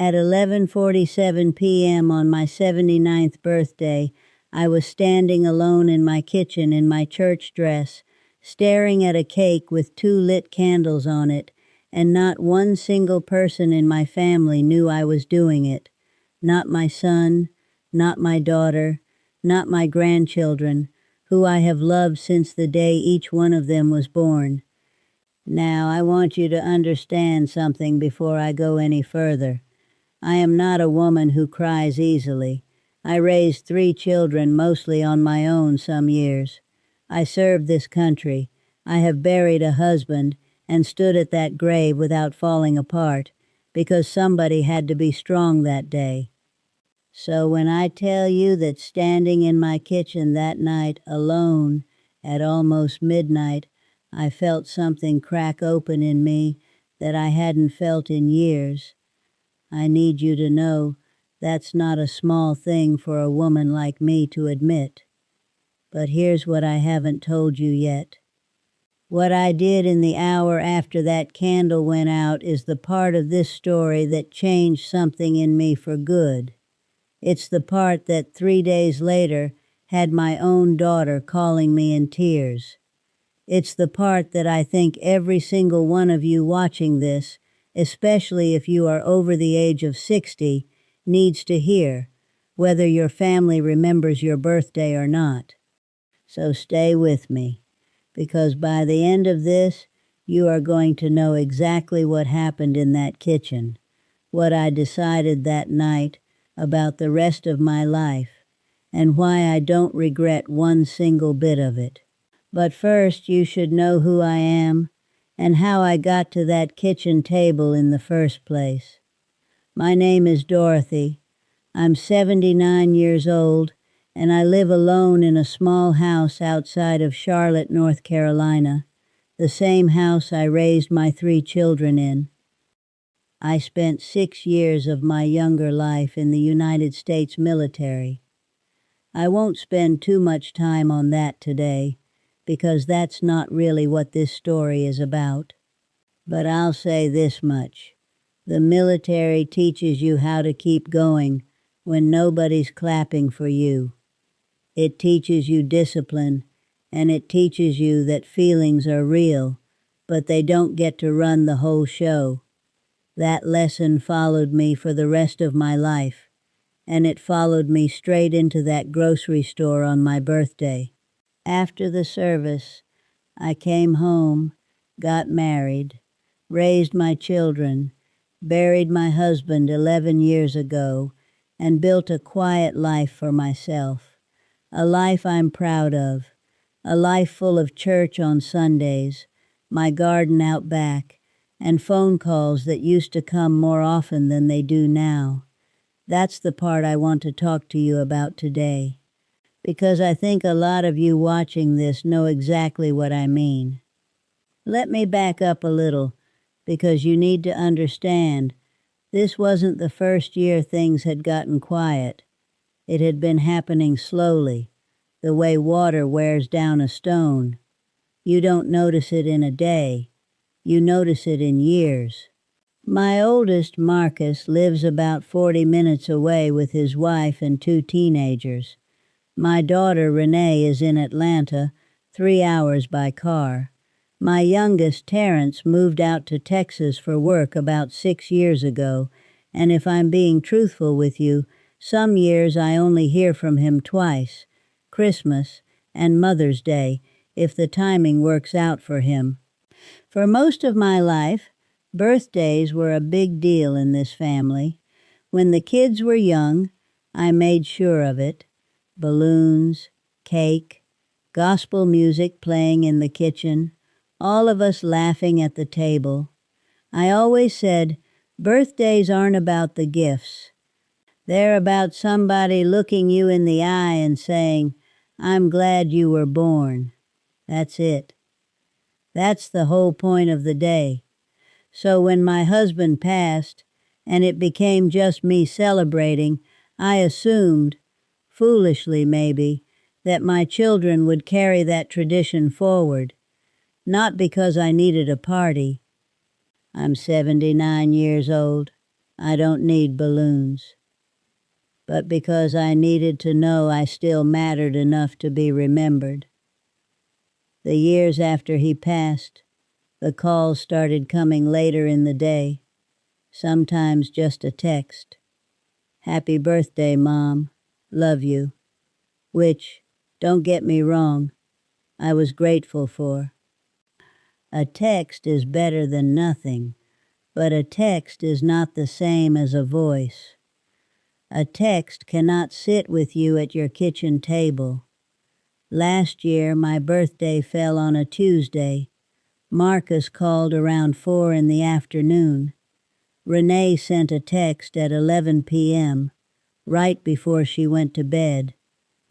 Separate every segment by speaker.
Speaker 1: At 11:47 p.m. on my 79th birthday, I was standing alone in my kitchen in my church dress, staring at a cake with 2 lit candles on it, and not one single person in my family knew I was doing it. Not my son, not my daughter, not my grandchildren, who I have loved since the day each one of them was born. Now, I want you to understand something before I go any further. I am not a woman who cries easily. I raised 3 children mostly on my own some years. I served this country. I have buried a husband and stood at that grave without falling apart because somebody had to be strong that day. So when I tell you that standing in my kitchen that night alone at almost midnight, I felt something crack open in me that I hadn't felt in years, I need you to know that's not a small thing for a woman like me to admit. But here's what I haven't told you yet. What I did in the hour after that candle went out is the part of this story that changed something in me for good. It's the part that 3 days later had my own daughter calling me in tears. It's the part that I think every single one of you watching this, especially if you are over the age of 60, needs to hear, whether your family remembers your birthday or not. So stay with me, because by the end of this, you are going to know exactly what happened in that kitchen, what I decided that night about the rest of my life, and why I don't regret one single bit of it. But first, you should know who I am and how I got to that kitchen table in the first place. My name is Dorothy. I'm 79 years old, and I live alone in a small house outside of Charlotte, North Carolina, the same house I raised my 3 children in. I spent 6 years of my younger life in the United States military. I won't spend too much time on that today, because that's not really what this story is about. But I'll say this much. The military teaches you how to keep going when nobody's clapping for you. It teaches you discipline, and it teaches you that feelings are real, but they don't get to run the whole show. That lesson followed me for the rest of my life, and it followed me straight into that grocery store on my birthday. After the service, I came home, got married, raised my children, buried my husband 11 years ago, and built a quiet life for myself. A life I'm proud of. A life full of church on Sundays, my garden out back, and phone calls that used to come more often than they do now. That's the part I want to talk to you about today, because I think a lot of you watching this know exactly what I mean. Let me back up a little, because you need to understand this wasn't the first year things had gotten quiet. It had been happening slowly, the way water wears down a stone. You don't notice it in a day. You notice it in years. My oldest, Marcus, lives about 40 minutes away with his wife and 2 teenagers. My daughter, Renee, is in Atlanta, 3 hours by car. My youngest, Terrence, moved out to Texas for work about 6 years ago, and if I'm being truthful with you, some years I only hear from him twice, Christmas and Mother's Day, if the timing works out for him. For most of my life, birthdays were a big deal in this family. When the kids were young, I made sure of it. Balloons, cake, gospel music playing in the kitchen, all of us laughing at the table. I always said, birthdays aren't about the gifts. They're about somebody looking you in the eye and saying, I'm glad you were born. That's it. That's the whole point of the day. So when my husband passed, and it became just me celebrating, I assumed, foolishly maybe, that my children would carry that tradition forward, not because I needed a party. I'm 79 years old. I don't need balloons. But because I needed to know I still mattered enough to be remembered. The years after he passed, the calls started coming later in the day, sometimes just a text. Happy birthday, Mom. Love you. Which, don't get me wrong, I was grateful for. A text is better than nothing, but a text is not the same as a voice. A text cannot sit with you at your kitchen table. Last year, my birthday fell on a Tuesday. Marcus called around 4 in the afternoon. Renee sent a text at 11 p.m., right before she went to bed,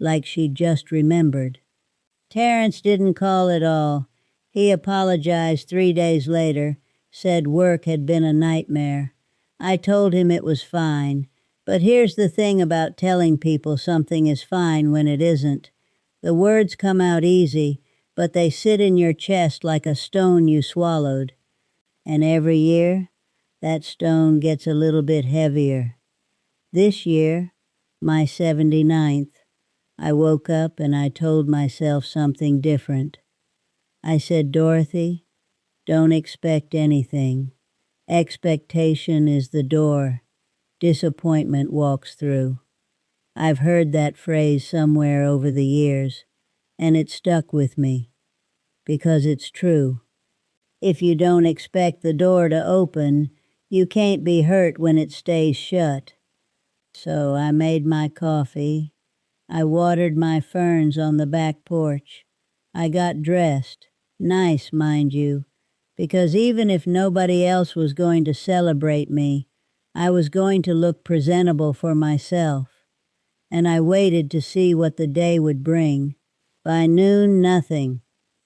Speaker 1: like she'd just remembered. Terrence didn't call at all. He apologized 3 days later, said work had been a nightmare. I told him it was fine. But here's the thing about telling people something is fine when it isn't. The words come out easy, but they sit in your chest like a stone you swallowed. And every year, that stone gets a little bit heavier. This year, my 79th, I woke up and I told myself something different. I said, Dorothy, don't expect anything. Expectation is the door. Disappointment walks through. I've heard that phrase somewhere over the years, and it stuck with me, because it's true. If you don't expect the door to open, you can't be hurt when it stays shut. So I made my coffee. I watered my ferns on the back porch. I got dressed, nice, mind you, because even if nobody else was going to celebrate me, I was going to look presentable for myself. And I waited to see what the day would bring. By noon, nothing.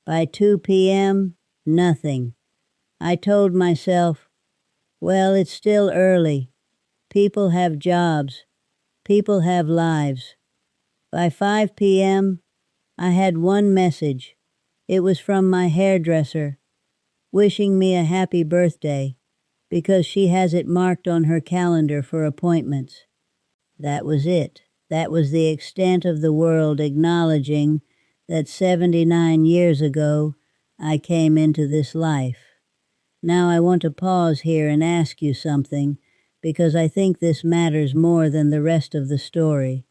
Speaker 1: By 2 p.m., nothing. I told myself, well, it's still early. People have jobs. People have lives. By 5 p.m., I had one message. It was from my hairdresser, wishing me a happy birthday, because she has it marked on her calendar for appointments. That was it. That was the extent of the world acknowledging that 79 years ago I came into this life. Now I want to pause here and ask you something, because I think this matters more than the rest of the story.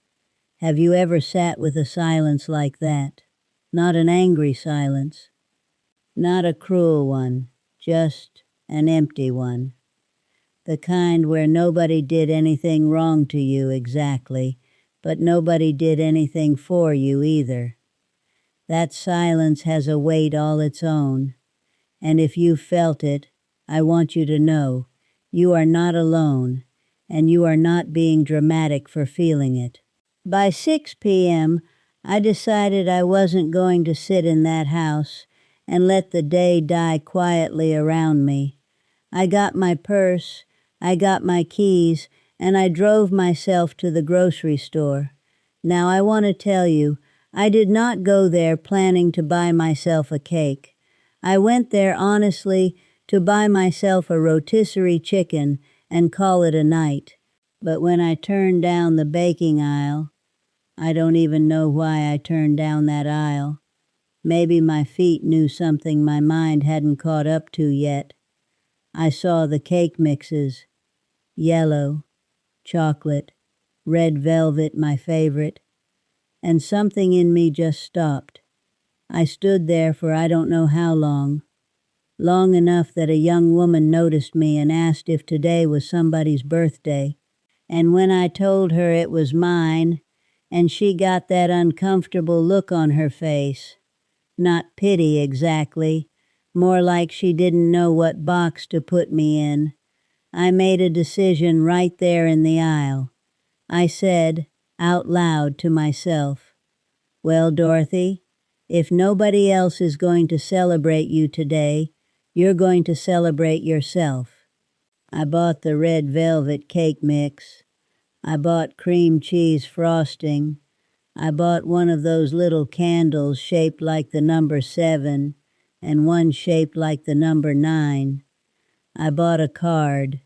Speaker 1: Have you ever sat with a silence like that? Not an angry silence, not a cruel one, just an empty one. The kind where nobody did anything wrong to you exactly, but nobody did anything for you either. That silence has a weight all its own, and if you felt it, I want you to know you are not alone, and you are not being dramatic for feeling it. By 6 p.m., I decided I wasn't going to sit in that house and let the day die quietly around me. I got my purse, I got my keys, and I drove myself to the grocery store. Now I want to tell you, I did not go there planning to buy myself a cake. I went there honestly to buy myself a rotisserie chicken and call it a night. But when I turned down the baking aisle, I don't even know why I turned down that aisle. Maybe my feet knew something my mind hadn't caught up to yet. I saw the cake mixes, yellow, chocolate, red velvet, my favorite, and something in me just stopped. I stood there for I don't know how long, long enough that a young woman noticed me and asked if today was somebody's birthday. And when I told her it was mine, and she got that uncomfortable look on her face, not pity exactly, more like she didn't know what box to put me in, I made a decision right there in the aisle. I said, out loud to myself, well, Dorothy, if nobody else is going to celebrate you today, you're going to celebrate yourself. I bought the red velvet cake mix. I bought cream cheese frosting. I bought one of those little candles shaped like the number 7 and one shaped like the number 9. I bought a card.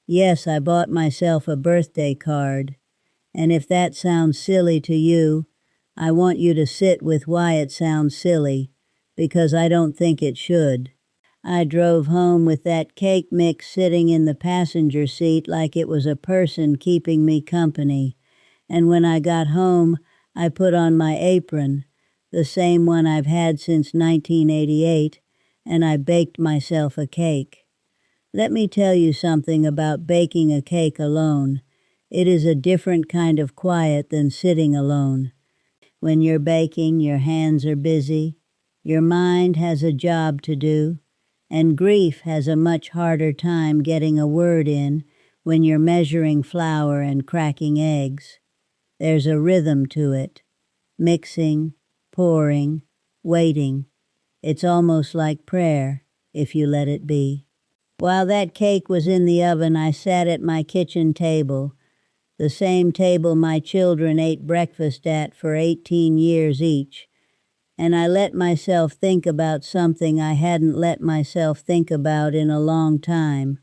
Speaker 1: Yes, I bought myself a birthday card. And if that sounds silly to you, I want you to sit with why it sounds silly, because I don't think it should. I drove home with that cake mix sitting in the passenger seat like it was a person keeping me company. And when I got home, I put on my apron, the same one I've had since 1988, and I baked myself a cake. Let me tell you something about baking a cake alone. It is a different kind of quiet than sitting alone. When you're baking, your hands are busy, your mind has a job to do, and grief has a much harder time getting a word in when you're measuring flour and cracking eggs. There's a rhythm to it. Mixing, pouring, waiting. It's almost like prayer, if you let it be. While that cake was in the oven, I sat at my kitchen table, the same table my children ate breakfast at for 18 years each, and I let myself think about something I hadn't let myself think about in a long time.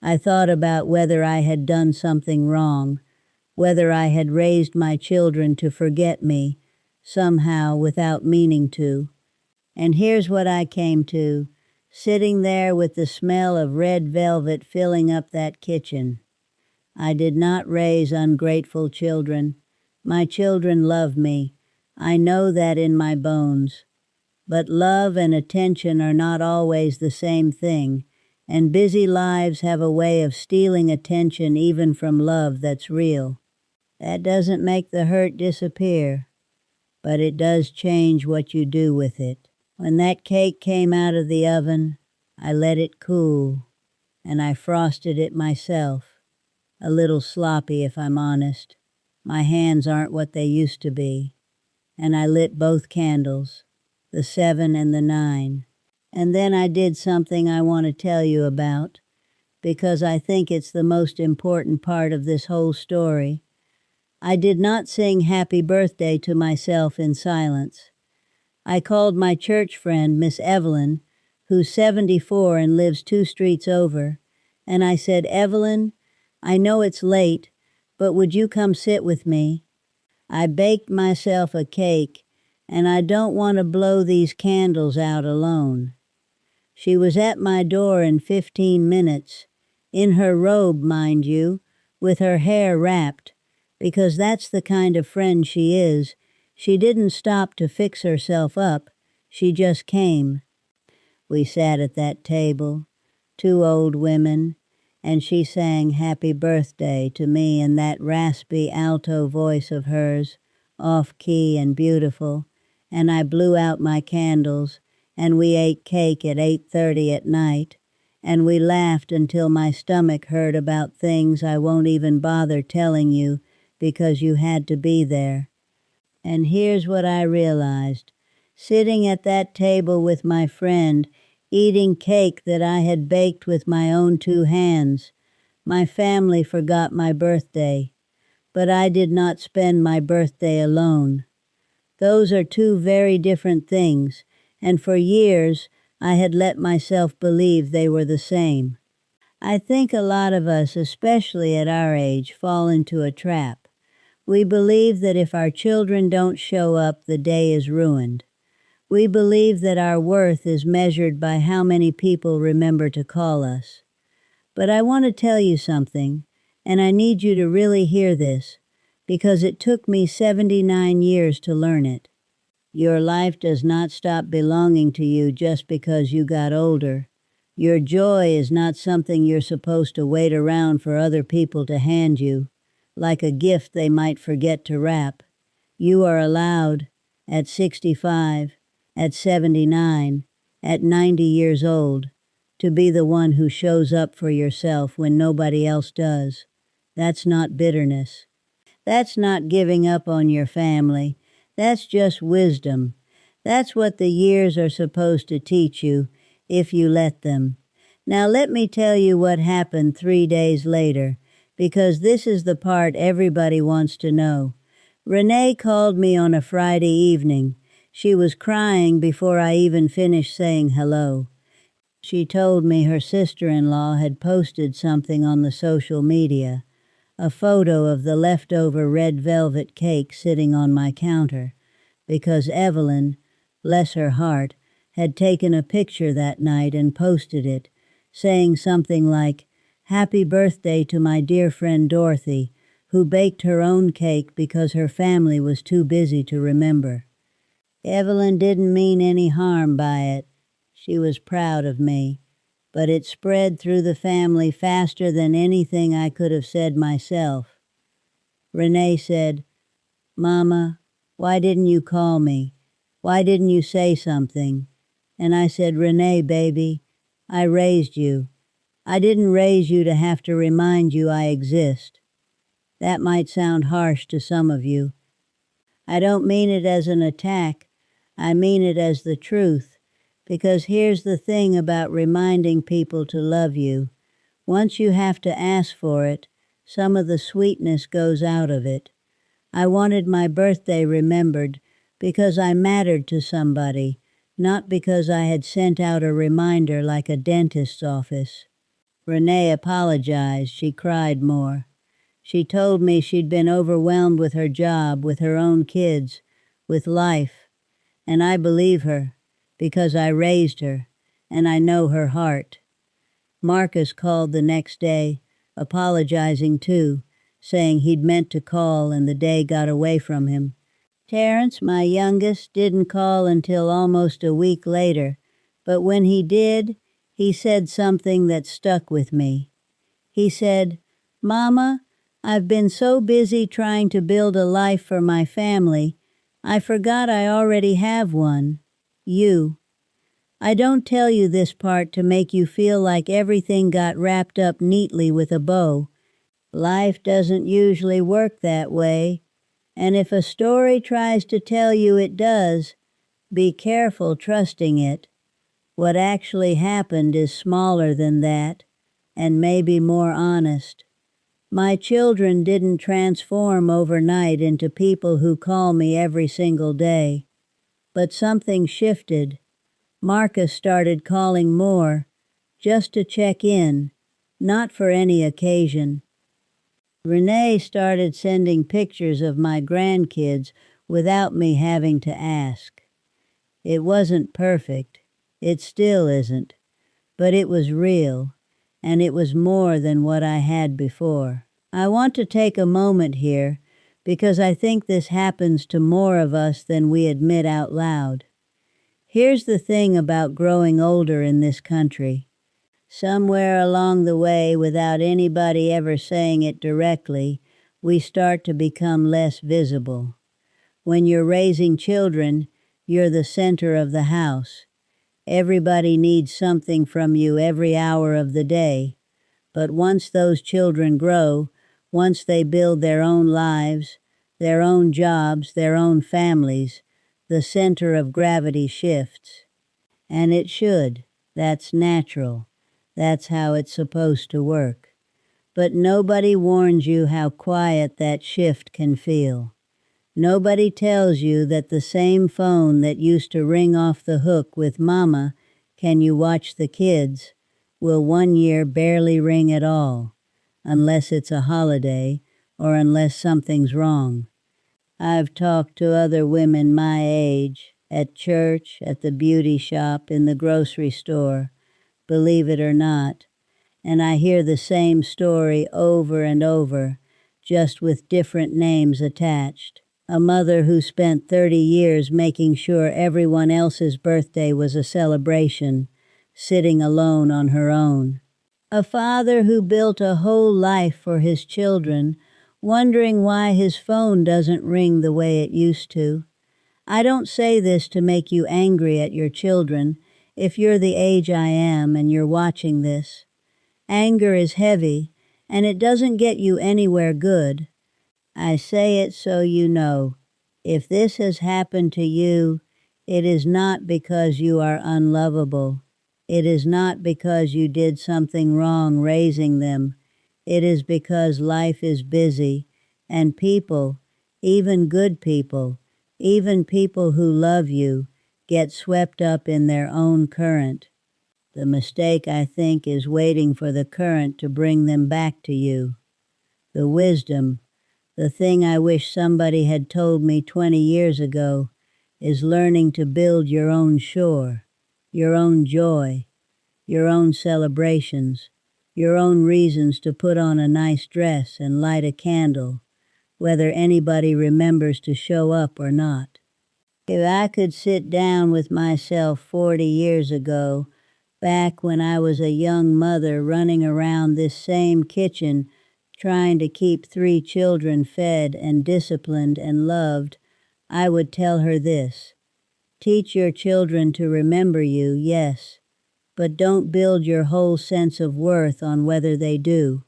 Speaker 1: I thought about whether I had done something wrong, whether I had raised my children to forget me, somehow without meaning to. And here's what I came to, sitting there with the smell of red velvet filling up that kitchen. I did not raise ungrateful children. My children love me. I know that in my bones. But love and attention are not always the same thing, and busy lives have a way of stealing attention even from love that's real. That doesn't make the hurt disappear, but it does change what you do with it. When that cake came out of the oven, I let it cool, and I frosted it myself. A little sloppy, if I'm honest. My hands aren't what they used to be. And I lit both candles, the 7 and the 9. And then I did something I want to tell you about, because I think it's the most important part of this whole story. I did not sing happy birthday to myself in silence. I called my church friend, Miss Evelyn, who's 74 and lives 2 streets over, and I said, "Evelyn, I know it's late, but would you come sit with me? I baked myself a cake, and I don't want to blow these candles out alone." She was at my door in 15 minutes, in her robe, mind you, with her hair wrapped, because that's the kind of friend she is. She didn't stop to fix herself up, she just came. We sat at that table, 2 old women, and she sang happy birthday to me in that raspy alto voice of hers, off-key and beautiful, and I blew out my candles, and we ate cake at 8:30 at night, and we laughed until my stomach hurt about things I won't even bother telling you because you had to be there. And here's what I realized. Sitting at that table with my friend, eating cake that I had baked with my own 2 hands, my family forgot my birthday, but I did not spend my birthday alone. Those are 2 very different things, and for years I had let myself believe they were the same. I think a lot of us, especially at our age, fall into a trap. We believe that if our children don't show up, the day is ruined. We believe that our worth is measured by how many people remember to call us. But I want to tell you something, and I need you to really hear this, because it took me 79 years to learn it. Your life does not stop belonging to you just because you got older. Your joy is not something you're supposed to wait around for other people to hand you, like a gift they might forget to wrap. You are allowed, at 65, at 79, at 90 years old, to be the one who shows up for yourself when nobody else does. That's not bitterness. That's not giving up on your family. That's just wisdom. That's what the years are supposed to teach you, if you let them. Now let me tell you what happened 3 days later, because this is the part everybody wants to know. Renee called me on a Friday evening. She was crying before I even finished saying hello. She told me her sister-in-law had posted something on the social media, a photo of the leftover red velvet cake sitting on my counter, because Evelyn, bless her heart, had taken a picture that night and posted it, saying something like, "Happy birthday to my dear friend Dorothy, who baked her own cake because her family was too busy to remember." Evelyn didn't mean any harm by it. She was proud of me, but it spread through the family faster than anything I could have said myself. Renee said, "Mama, why didn't you call me? Why didn't you say something?" And I said, "Renee, baby, I raised you. I didn't raise you to have to remind you I exist." That might sound harsh to some of you. I don't mean it as an attack. I mean it as the truth, because here's the thing about reminding people to love you. Once you have to ask for it, some of the sweetness goes out of it. I wanted my birthday remembered because I mattered to somebody, not because I had sent out a reminder like a dentist's office. Renee apologized. She cried more. She told me she'd been overwhelmed with her job, with her own kids, with life. And I believe her, because I raised her, and I know her heart. Marcus called the next day, apologizing too, saying he'd meant to call and the day got away from him. Terrence, my youngest, didn't call until almost a week later, but when he did, he said something that stuck with me. He said, "Mama, I've been so busy trying to build a life for my family, I forgot I already have one. You. I don't tell you this part to make you feel like everything got wrapped up neatly with a bow. Life doesn't usually work that way, and if a story tries to tell you it does, be careful trusting it. What actually happened is smaller than that, and maybe more honest. My children didn't transform overnight into people who call me every single day, but something shifted. Marcus started calling more, just to check in, not for any occasion. Renee started sending pictures of my grandkids without me having to ask. It wasn't perfect. It still isn't. But it was real, and it was more than what I had before. I want to take a moment here because I think this happens to more of us than we admit out loud. Here's the thing about growing older in this country. Somewhere along the way, without anybody ever saying it directly, we start to become less visible. When you're raising children, you're the center of the house. Everybody needs something from you every hour of the day. But once those children grow, once they build their own lives, their own jobs, their own families, the center of gravity shifts. And it should. That's natural. That's how it's supposed to work. But nobody warns you how quiet that shift can feel. Nobody tells you that the same phone that used to ring off the hook with "Mama, can you watch the kids?" will one year barely ring at all, unless it's a holiday or unless something's wrong. I've talked to other women my age, at church, at the beauty shop, in the grocery store, believe it or not, and I hear the same story over and over, just with different names attached. A mother who spent 30 years making sure everyone else's birthday was a celebration, sitting alone on her own. A father who built a whole life for his children, wondering why his phone doesn't ring the way it used to. I don't say this to make you angry at your children, if you're the age I am and you're watching this. Anger is heavy, and it doesn't get you anywhere good. I say it so you know. If this has happened to you, it is not because you are unlovable. It is not because you did something wrong raising them. It is because life is busy, and people, even good people, even people who love you, get swept up in their own current. The mistake, I think, is waiting for the current to bring them back to you. The wisdom, the thing I wish somebody had told me 20 years ago, is learning to build your own shore, your own joy, your own celebrations, your own reasons to put on a nice dress and light a candle, whether anybody remembers to show up or not. If I could sit down with myself 40 years ago, back when I was a young mother running around this same kitchen trying to keep 3 children fed and disciplined and loved, I would tell her this: teach your children to remember you, yes, but don't build your whole sense of worth on whether they do.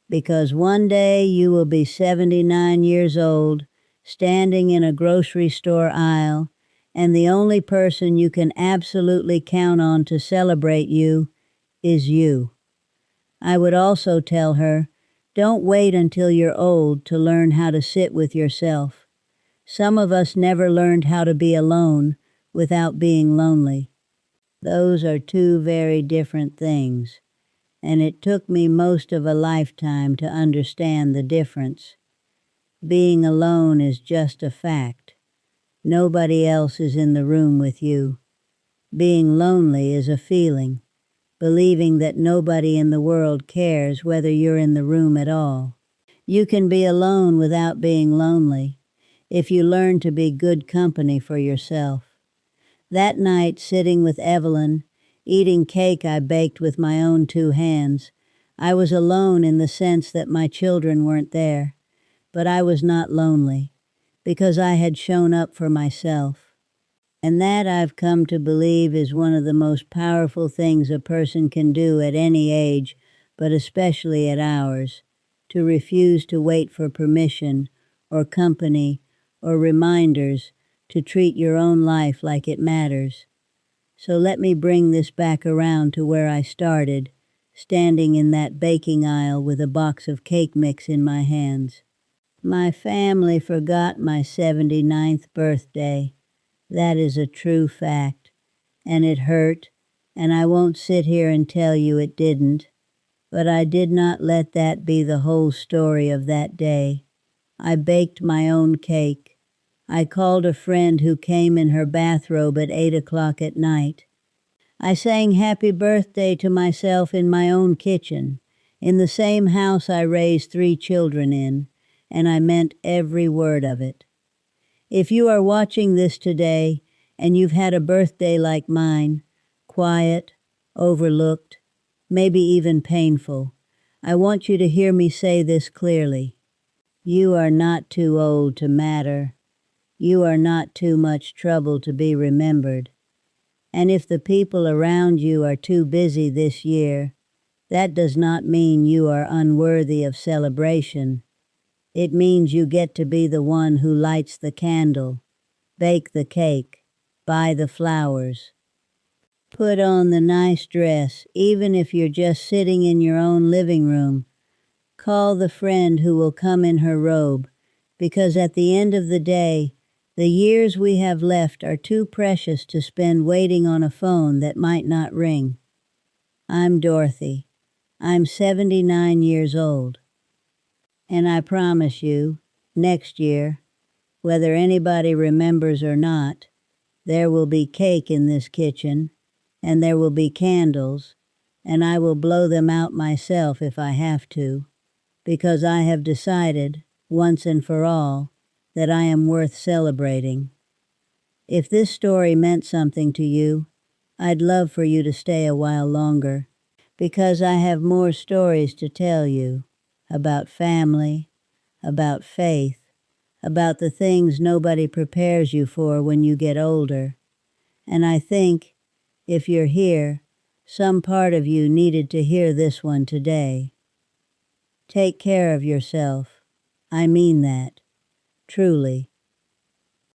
Speaker 1: Because one day you will be 79 years old, standing in a grocery store aisle, and the only person you can absolutely count on to celebrate you is you. I would also tell her, don't wait until you're old to learn how to sit with yourself. Some of us never learned how to be alone without being lonely. Those are 2 very different things, and it took me most of a lifetime to understand the difference. Being alone is just a fact. Nobody else is in the room with you. Being lonely is a feeling, believing that nobody in the world cares whether you're in the room at all. You can be alone without being lonely if you learn to be good company for yourself. That night, sitting with Evelyn, eating cake I baked with my own 2 hands, I was alone in the sense that my children weren't there, but I was not lonely, because I had shown up for myself. And that, I've come to believe, is one of the most powerful things a person can do at any age, but especially at ours: to refuse to wait for permission or company or reminders to treat your own life like it matters. So let me bring this back around to where I started, standing in that baking aisle with a box of cake mix in my hands. My family forgot my 79th birthday. That is a true fact, and it hurt, and I won't sit here and tell you it didn't, but I did not let that be the whole story of that day. I baked my own cake. I called a friend who came in her bathrobe at 8 o'clock at night. I sang happy birthday to myself in my own kitchen, in the same house I raised 3 children in, and I meant every word of it. If you are watching this today and you've had a birthday like mine, quiet, overlooked, maybe even painful, I want you to hear me say this clearly. You are not too old to matter. You are not too much trouble to be remembered. And if the people around you are too busy this year, that does not mean you are unworthy of celebration. It means you get to be the one who lights the candle, bake the cake, buy the flowers, put on the nice dress, even if you're just sitting in your own living room. Call the friend who will come in her robe, because at the end of the day, the years we have left are too precious to spend waiting on a phone that might not ring. I'm Dorothy. I'm 79 years old. And I promise you, next year, whether anybody remembers or not, there will be cake in this kitchen, and there will be candles, and I will blow them out myself if I have to, because I have decided, once and for all, that I am worth celebrating. If this story meant something to you, I'd love for you to stay a while longer, because I have more stories to tell you about family, about faith, about the things nobody prepares you for when you get older. And I think, if you're here, some part of you needed to hear this one today. Take care of yourself. I mean that, truly.